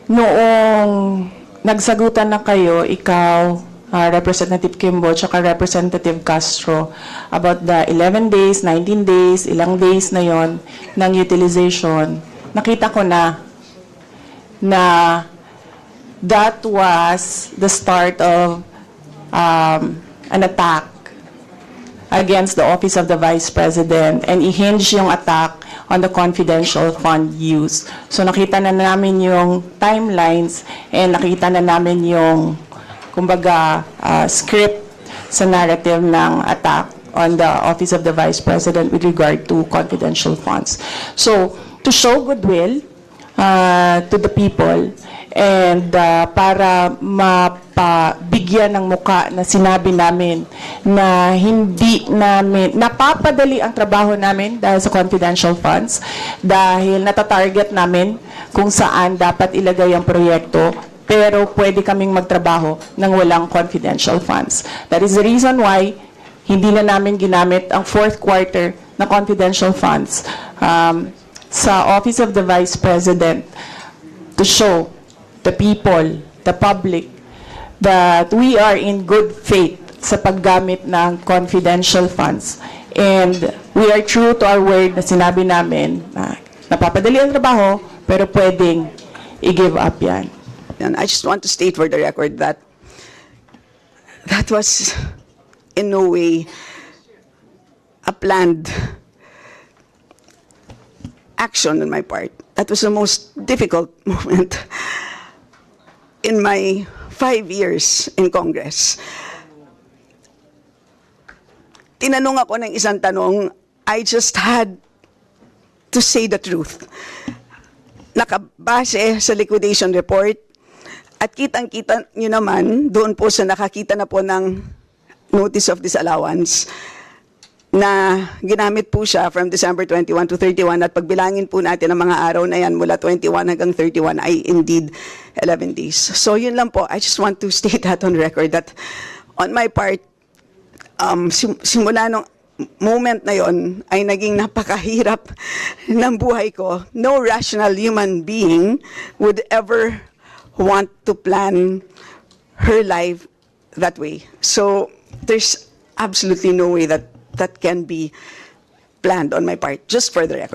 noong nagsagutan na kayo, ikaw, Representative Kimbo, tsaka Representative Castro, about the 11 days, 19 days, ilang days na yon ng utilization, nakita ko na that was the start of an attack against the Office of the Vice President, and i-hinge yung attack on the confidential fund use. So nakita na namin yung timelines and nakita na namin yung, kumbaga, script sa narrative ng attack on the Office of the Vice President with regard to confidential funds. So, to show goodwill to the people and para mapabigyan ng muka na sinabi namin na hindi namin napapadali ang trabaho namin dahil sa confidential funds, dahil natatarget namin kung saan dapat ilagay ang proyekto, pero pwede kaming magtrabaho ng walang confidential funds. That is the reason why hindi na namin ginamit ang fourth quarter na confidential funds sa Office of the Vice President to show the people, the public, that we are in good faith sa paggamit ng confidential funds. And we are true to our word na sinabi namin na napapadali ang trabaho, pero pwedeng i-give up yan. And I just want to state for the record that that was in no way a planned action on my part. That was the most difficult moment in my 5 years in Congress. Tinanong ako ng isang tanong, I just had to say the truth. Nakabase sa liquidation report, at kitang-kita nyo naman, doon po sa nakakita na po ng notice of disallowance, na ginamit po siya from December 21 to 31, at pagbilangin po natin ang mga araw na yan mula 21 hanggang 31 ay indeed 11 days. So yun lang po, I just want to state that on record that on my part, simula nung moment na yon ay naging napakahirap ng buhay ko. No rational human being would ever want to plan her life that way. So there's absolutely no way that that can be planned on my part, just for the record.